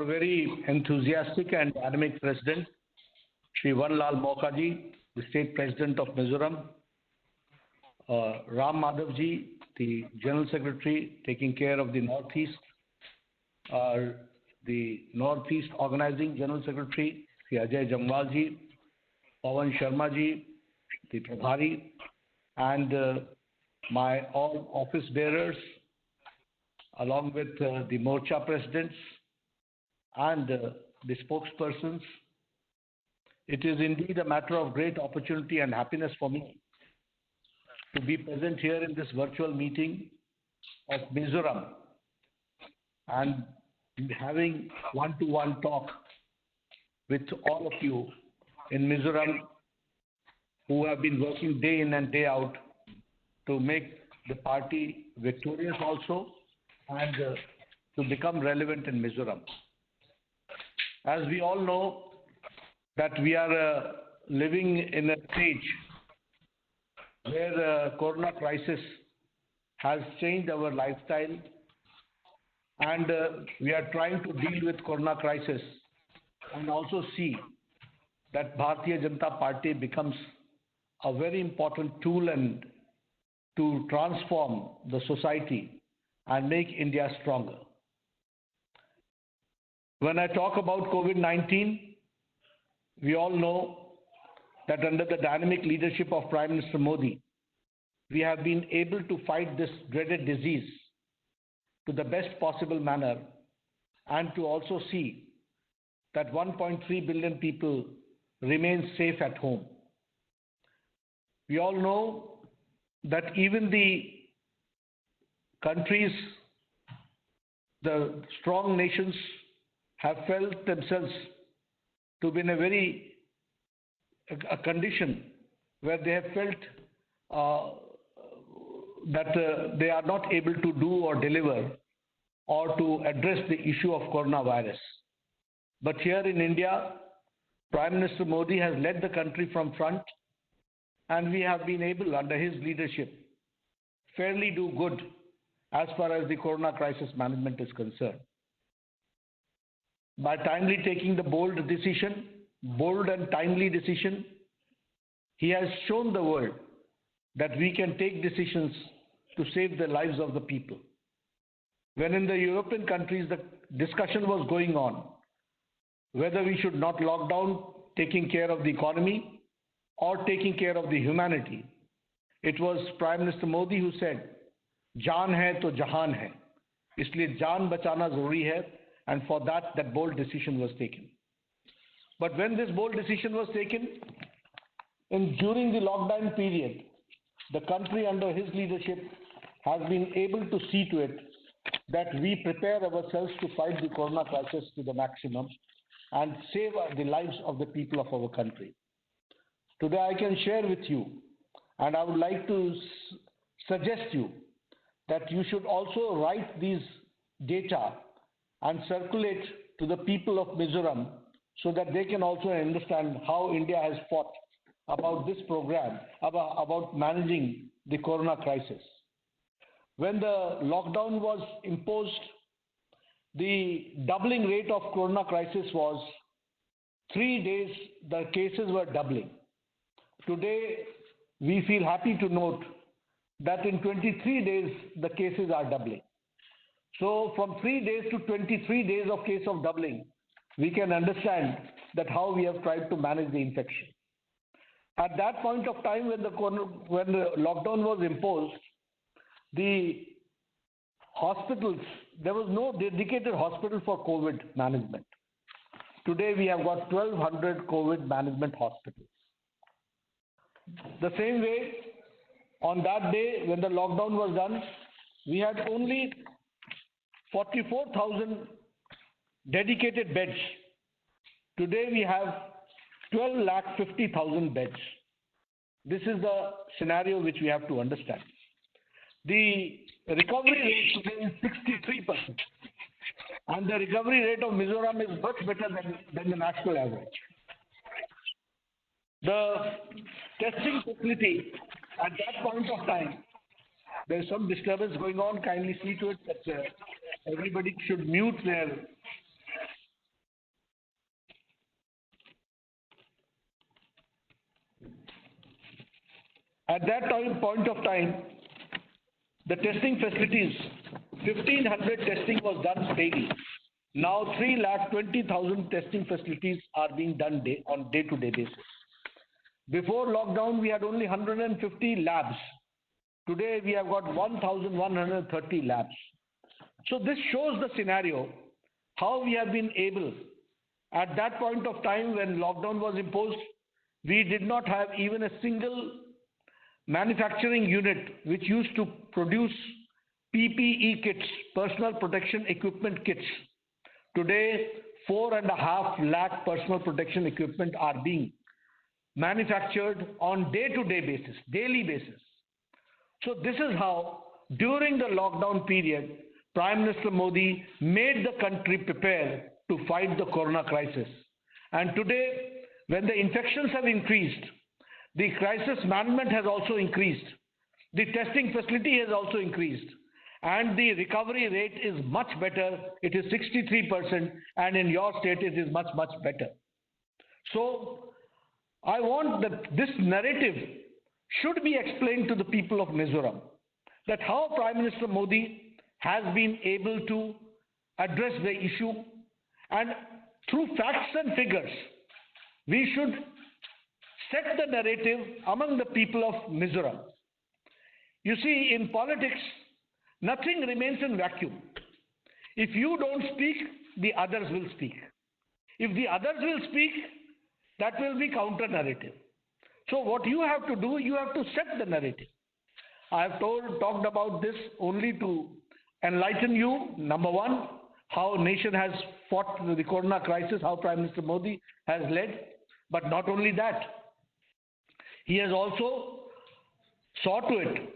very enthusiastic and dynamic president, Shri Vanlal Mokaji, the state president of Mizoram, Ram Madhavji, the general secretary taking care of the Northeast, the Northeast organizing general secretary, Shri Ajay Jamwalji, Pawan Sharmaji, the Prabhari, and my all office bearers, along with the Morcha presidents and the spokespersons. It is indeed a matter of great opportunity and happiness for me to be present here in this virtual meeting of Mizoram and having one-to-one talk with all of you in Mizoram who have been working day in and day out to make the party victorious also and to become relevant in Mizoram. As we all know that we are living in a stage where the corona crisis has changed our lifestyle, and we are trying to deal with corona crisis and also see that Bharatiya Janata Party becomes a very important tool and to transform the society and make India stronger. When I talk about COVID-19, we all know that under the dynamic leadership of Prime Minister Modi, we have been able to fight this dreaded disease to the best possible manner and to also see that 1.3 billion people remain safe at home. We all know that even the countries, the strong nations, have felt themselves to be in a condition where they have felt that they are not able to do or deliver or to address the issue of coronavirus. But here in India, Prime Minister Modi has led the country from front, and we have been able, under his leadership, fairly do good as far as the corona crisis management is concerned. By timely taking the bold and timely decision, he has shown the world that we can take decisions to save the lives of the people. When in the European countries the discussion was going on whether we should not lock down, taking care of the economy or taking care of the humanity, it was Prime Minister Modi who said, "Jaan hai to jahan hai." Isliye jaan bachana zaruri hai, and for that bold decision was taken. But when this bold decision was taken, during the lockdown period, the country under his leadership has been able to see to it that we prepare ourselves to fight the corona crisis to the maximum and save the lives of the people of our country. Today I can share with you, and I would like to suggest you that you should also write these data and circulate to the people of Mizoram so that they can also understand how India has fought about this program, about managing the corona crisis. When the lockdown was imposed, the doubling rate of corona crisis was 3 days, the cases were doubling. Today, we feel happy to note that in 23 days, the cases are doubling. So from 3 days to 23 days of case of doubling, we can understand that how we have tried to manage the infection. At that point of time when the lockdown was imposed, the hospitals, there was no dedicated hospital for COVID management. Today we have got 1,200 COVID management hospitals. The same way, on that day when the lockdown was done, we had only 44,000 dedicated beds. Today we have 12,50,000 beds. This is the scenario which we have to understand. The recovery rate today is 63%, and the recovery rate of Mizoram is much better than the national average. The testing facility at that point of time, there is some disturbance going on. Kindly see to it that everybody should mute their At that point of time, the testing facilities, 1,500 testing was done daily. Now 3,20,000 testing facilities are being done on day-to-day basis. Before lockdown, we had only 150 labs. Today, we have got 1,130 labs. So this shows the scenario, how we have been able. At that point of time when lockdown was imposed, we did not have even a single manufacturing unit which used to produce PPE kits, personal protection equipment kits. Today, 4.5 lakh personal protection equipment are being manufactured on day-to-day basis, daily basis. So this is how, during the lockdown period, Prime Minister Modi made the country prepare to fight the corona crisis. And today, when the infections have increased, the crisis management has also increased, the testing facility has also increased, and the recovery rate is much better. It is 63%, and in your state it is much, much better. So I want that this narrative should be explained to the people of Mizoram, that how Prime Minister Modi has been able to address the issue, and through facts and figures, we should set the narrative among the people of Mizoram. You see, in politics, nothing remains in vacuum. If you don't speak, the others will speak. If the others will speak, that will be counter-narrative. So what you have to do, you have to set the narrative. I have talked about this only to enlighten you, number one, how nation has fought the corona crisis, how Prime Minister Modi has led. But not only that, he has also saw to it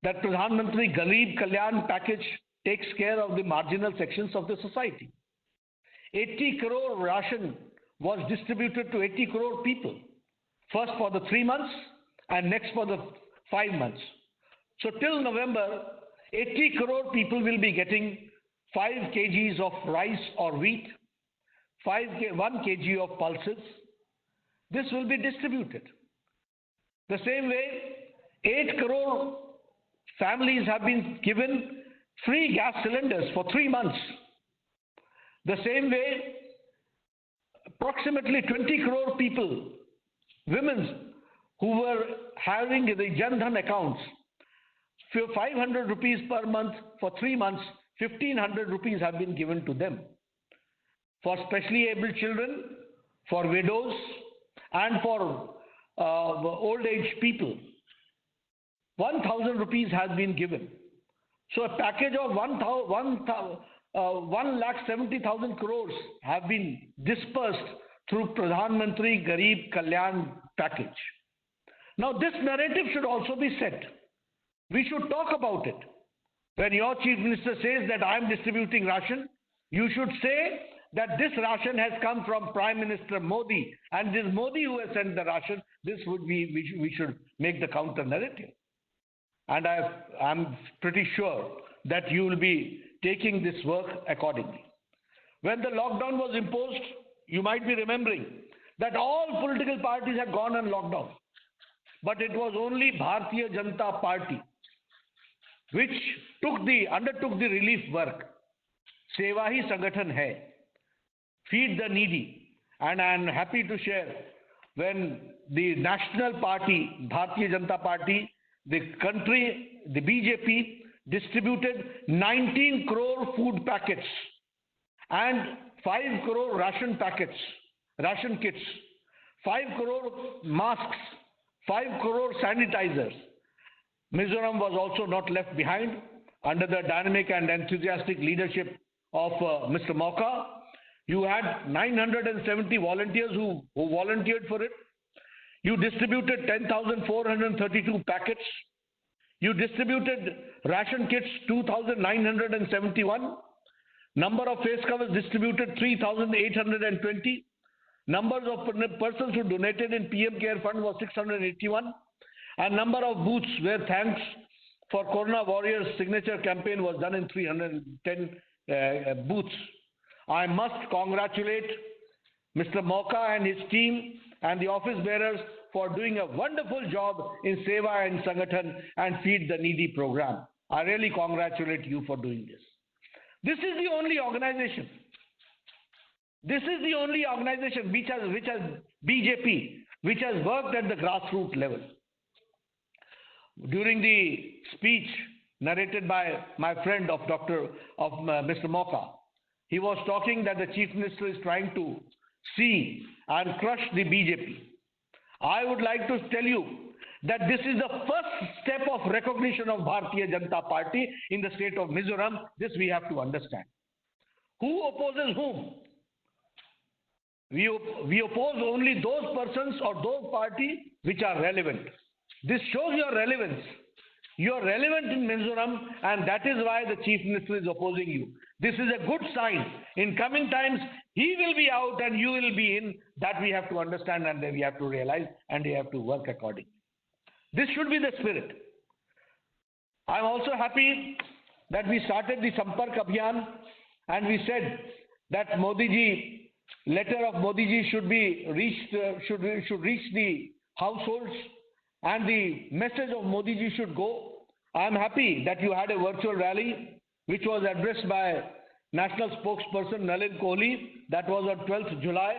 that Pradhan Mantri Garib Kalyan package takes care of the marginal sections of the society. 80 crore ration was distributed to 80 crore people. First for the 3 months and next for the 5 months. So till November, 80 crore people will be getting 5 kgs of rice or wheat, 1 kg of pulses. This will be distributed. The same way, 8 crore families have been given free gas cylinders for 3 months. The same way, approximately 20 crore people, women who were having the Jan Dhan accounts, for 500 rupees per month for 3 months, 1,500 rupees have been given to them. For specially able children, for widows, and for old age people, 1,000 rupees has been given. So a package of 1,70,000 crores have been dispersed through Pradhan Mantri Garib Kalyan package. Now this narrative should also be set. We should talk about it. When your Chief Minister says that I am distributing ration, you should say that this ration has come from Prime Minister Modi, and this Modi who has sent the ration. This would be, we should make the counter narrative. And I'm pretty sure that you will be taking this work accordingly. When the lockdown was imposed, you might be remembering that all political parties had gone on lockdown. But it was only Bharatiya Janata Party which undertook the relief work. Seva hi Sangathan hai. Feed the needy. And I am happy to share, when the national party, Bharatiya Janata Party, the country, the BJP, distributed 19 crore food packets and 5 crore ration kits, 5 crore masks, 5 crore sanitizers. Mizoram was also not left behind under the dynamic and enthusiastic leadership of Mr. Mauka. You had 970 volunteers who volunteered for it. You distributed 10,432 packets. You distributed ration kits 2,971. Number of face covers distributed 3,820. Numbers of persons who donated in PM Care Fund was 681. And number of booths where thanks for Corona Warriors signature campaign was done in 310 booths. I must congratulate Mr. Mauka and his team and the office bearers for doing a wonderful job in Seva and Sangathan and Feed the Needy program. I really congratulate you for doing this. This is the only organization. This is the only organization which has BJP, which has worked at the grassroots level. During the speech narrated by my friend Mr. Moka, he was talking that the Chief Minister is trying to see and crush the BJP. I would like to tell you that this is the first step of recognition of Bharatiya Janata Party in the state of Mizoram. This we have to understand. Who opposes whom? We oppose only those persons or those parties which are relevant. This shows your relevance. You are relevant in Mizoram, and that is why the Chief Minister is opposing you. This is a good sign. In coming times, he will be out and you will be in. That we have to understand, and we have to realize, and we have to work accordingly. This should be the spirit. I am also happy that we started the Sampark Abhiyan, and we said that Modi ji, letter of Modi ji should be reached, should reach the households, and the message of Modi ji should go. I am happy that you had a virtual rally which was addressed by National Spokesperson Nalin Kohli. That was on 12th July.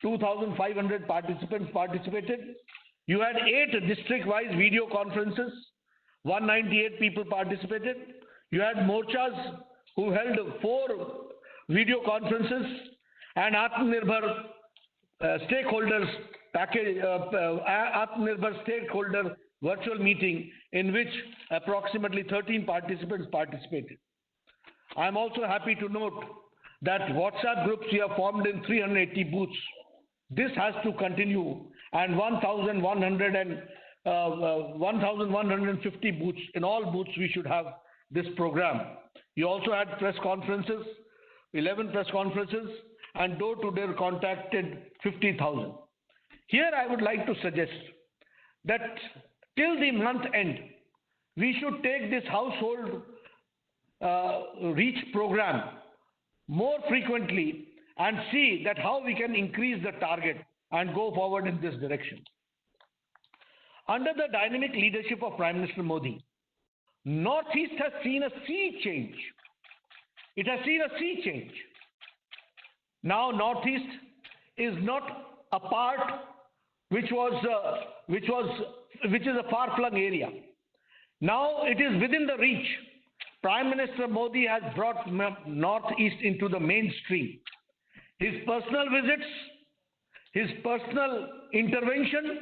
2,500 participants participated. You had 8 district-wise video conferences. 198 people participated. You had morchas who held 4 video conferences, and Atmanirbhar stakeholders package, Atmanirbhar stakeholder virtual meeting in which approximately 13 participants participated. I am also happy to note that WhatsApp groups we have formed in 380 booths. This has to continue, and 1,150 booths. In all booths we should have this program. You also had press conferences, 11 press conferences, and door-to-door contacted 50,000. Here I would like to suggest that till the month end, we should take this household reach program more frequently and see that how we can increase the target and go forward in this direction. Under the dynamic leadership of Prime Minister Modi, Northeast has seen a sea change. It has seen a sea change. Now Northeast is not a part which is a far-flung area. Now it is within the reach. Prime Minister Modi has brought Northeast into the mainstream. His personal visits, his personal intervention,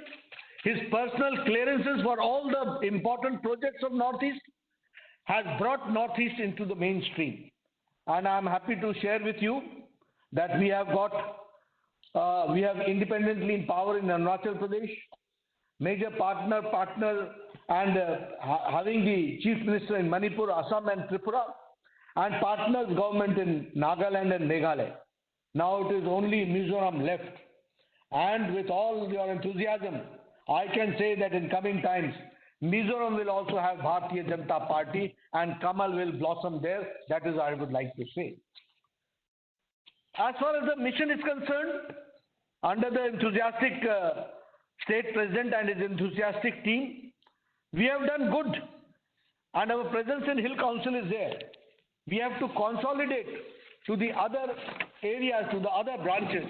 his personal clearances for all the important projects of Northeast has brought Northeast into the mainstream. And I am happy to share with you that we have independently in power in Arunachal Pradesh, major partner, and having the Chief Minister in Manipur, Assam and Tripura, and partners government in Nagaland and Meghalaya. Now it is only Mizoram left. And with all your enthusiasm, I can say that in coming times, Mizoram will also have Bharatiya Janata Party and Kamal will blossom there. That is what I would like to say. As far as the mission is concerned, under the enthusiastic state president and his enthusiastic team, we have done good, and our presence in Hill Council is there. We have to consolidate to the other areas, to the other branches,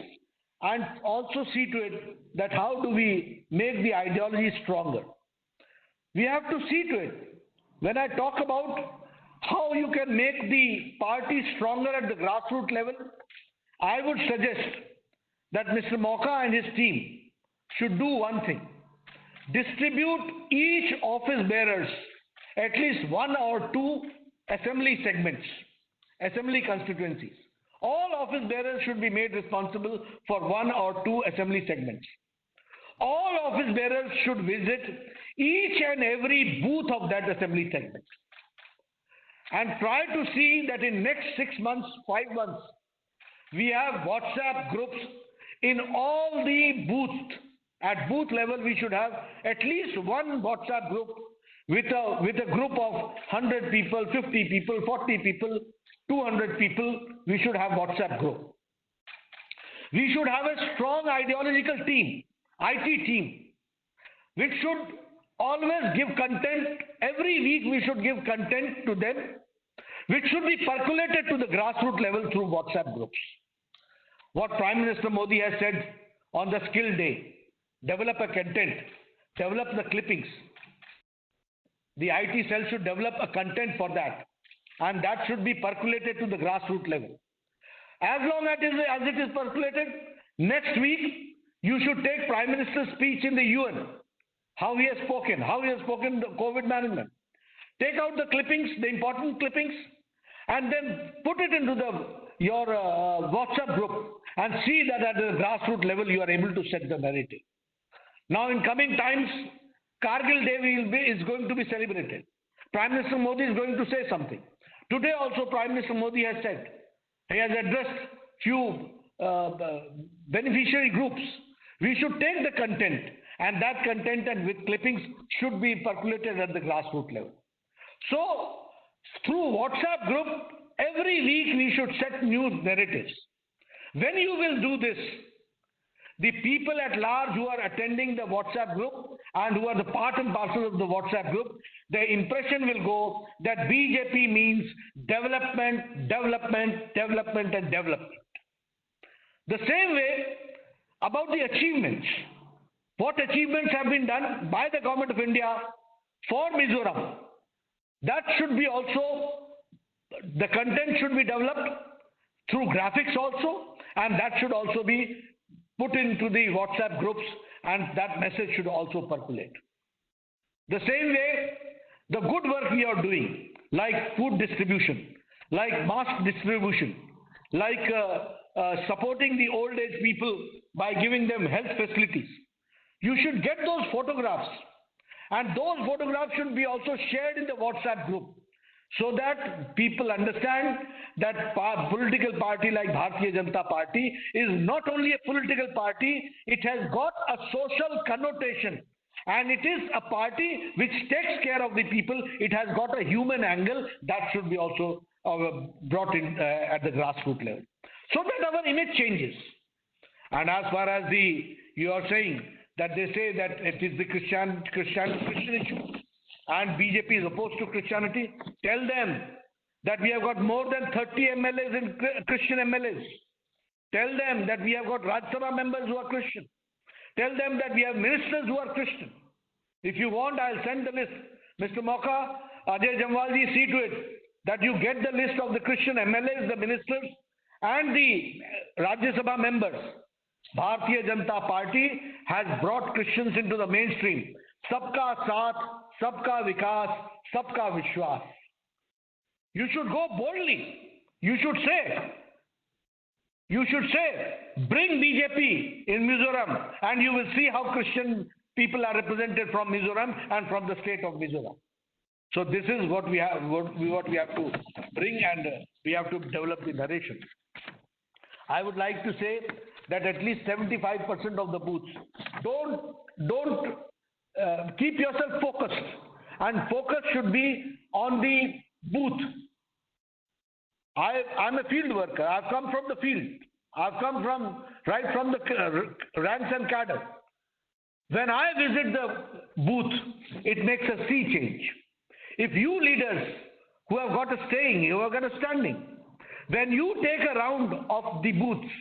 and also see to it that how do we make the ideology stronger. We have to see to it. When I talk about how you can make the party stronger at the grassroots level, I would suggest that Mr. Moka and his team should do one thing. Distribute each office bearers at least 1 or 2 assembly segments, assembly constituencies. All office bearers should be made responsible for 1 or 2 assembly segments. All office bearers should visit each and every booth of that assembly segment and try to see that in next 6 months, 5 months, we have WhatsApp groups in all the booths. At booth level, we should have at least 1 WhatsApp group with a group of 100 people, 50 people, 40 people, 200 people. We should have WhatsApp group. We should have a strong ideological team. IT team, which should always give content. Every week we should give content to them, which should be percolated to the grassroots level through WhatsApp groups. What Prime Minister Modi has said on the skill day, develop a content, develop the clippings. The IT cell should develop a content for that, and that should be percolated to the grassroots level. As long as it is percolated, next week you should take Prime Minister's speech in the UN, how he has spoken the COVID management. Take out the clippings, the important clippings, and then put it into your WhatsApp group and see that at the grassroots level you are able to set the narrative. Now in coming times, Kargil Day is going to be celebrated. Prime Minister Modi is going to say something. Today also Prime Minister Modi has said, he has addressed few beneficiary groups. We should take the content, and that content and with clippings should be percolated at the grassroots level. So through WhatsApp group, every week we should set new narratives. When you will do this, the people at large who are attending the WhatsApp group and who are the part and parcel of the WhatsApp group, the impression will go that BJP means development, development, development and development. The same way about the achievements. What achievements have been done by the Government of India for Mizoram? That should be also, the content should be developed through graphics also, and that should also be put into the WhatsApp groups, and that message should also percolate. The same way, the good work we are doing, like food distribution, like mask distribution, like supporting the old age people by giving them health facilities. You should get those photographs, and those photographs should be also shared in the WhatsApp group, so that people understand that political party like Bharatiya Janata Party is not only a political party, it has got a social connotation, and it is a party which takes care of the people. It has got a human angle that should be also brought in at the grassroots level, so that our image changes. And as far as you are saying that they say that it is the Christian issue, and BJP is opposed to Christianity, tell them that we have got more than 30 MLAs in Christian MLAs. Tell them that we have got Rajya Sabha members who are Christian. Tell them that we have ministers who are Christian. If you want, I'll send the list. Mr. Moka, Ajay Jamwalji, see to it that you get the list of the Christian MLAs, the ministers, and the Rajya Sabha members. Bharatiya Janata Party has brought Christians into the mainstream. Sabka Saath, Sabka Vikas, Sabka Vishwas. You should go boldly. You should say, bring BJP in Mizoram, and you will see how Christian people are represented from Mizoram and from the state of Mizoram. So this is what we have to bring, and we have to develop the narration. I would like to say that at least 75% of the booths, don't keep yourself focused, and focus should be on the booth. I'm a field worker. I've come from the field. I've come right from the ranks and cadre. When I visit the booth, it makes a sea change. If you leaders who have got a staying, who have got a standing, when you take a round of the booths,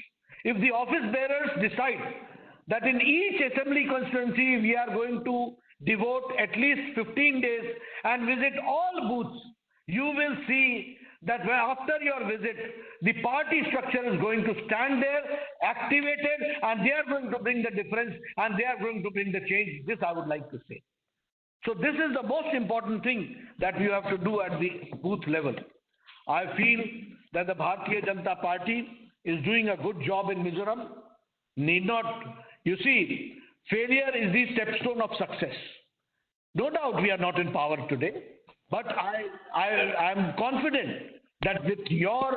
if the office bearers decide that in each assembly constituency we are going to devote at least 15 days and visit all booths, you will see that after your visit, the party structure is going to stand there, activated, and they are going to bring the difference, and they are going to bring the change. This I would like to say. So this is the most important thing that you have to do at the booth level. I feel that the Bharatiya Janata Party is doing a good job in Mizoram. Need not, you see, failure is the stepstone of success. No doubt we are not in power today, but I am confident that with your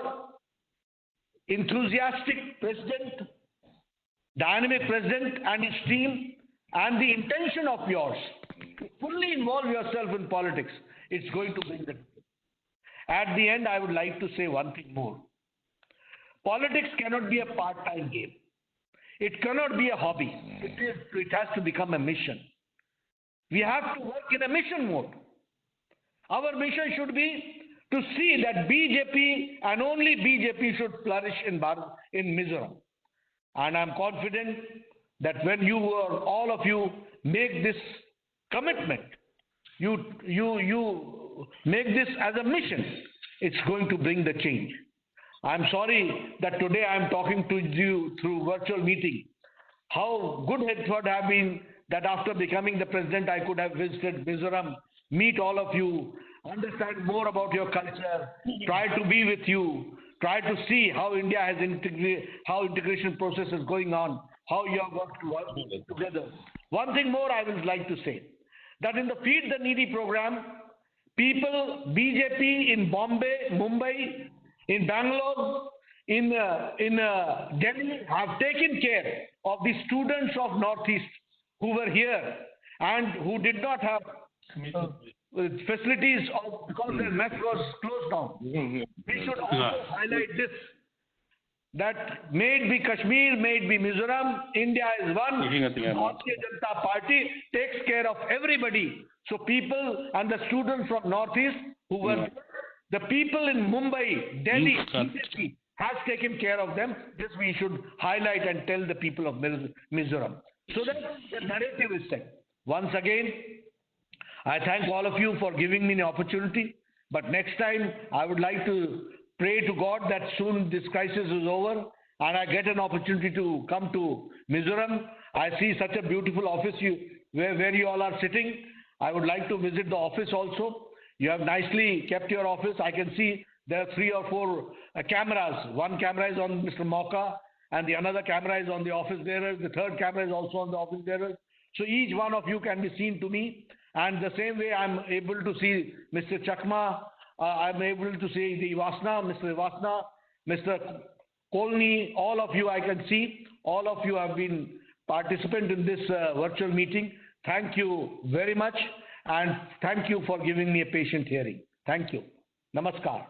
enthusiastic president, dynamic president and his team, and the intention of yours to fully involve yourself in politics, it's going to bring the difference. At the end, I would like to say one thing more. Politics cannot be a part-time game. It cannot be a hobby. It has to become a mission. We have to work in a mission mode. Our mission should be to see that BJP and only BJP should flourish in Mizoram. And I'm confident that when all of you make this commitment, you make this as a mission, it's going to bring the change. I'm sorry that today I'm talking to you through virtual meeting. How good it would have been that after becoming the president, I could have visited Mizoram, meet all of you, understand more about your culture, try to be with you, try to see how India has how integration process is going on, how you have worked together. One thing more I would like to say, that in the Feed the Needy program, people, BJP in Bombay, Mumbai, in Bangalore, in Delhi have taken care of the students of Northeast who were here and who did not have facilities because their mess was closed down. We should also highlight this, that may it be Kashmir, may it be Mizoram, India is one. Bharatiya Janata Party takes care of everybody. So people and the students from Northeast who were the people in Mumbai, Delhi, BJP has taken care of them. This we should highlight and tell the people of Mizoram, so that the narrative is set. Once again, I thank all of you for giving me the opportunity. But next time, I would like to pray to God that soon this crisis is over and I get an opportunity to come to Mizoram. I see such a beautiful office where you all are sitting. I would like to visit the office also. You have nicely kept your office. I can see there are 3 or 4 cameras. One camera is on Mr. Mauka and the another camera is on the office bearer. The third camera is also on the office bearer. So each one of you can be seen to me. And the same way I'm able to see Mr. Chakma, I'm able to see the Mr. Ivasna, Mr. Kolni, all of you I can see. All of you have been participant in this virtual meeting. Thank you very much and thank you for giving me a patient hearing. Thank you. Namaskar.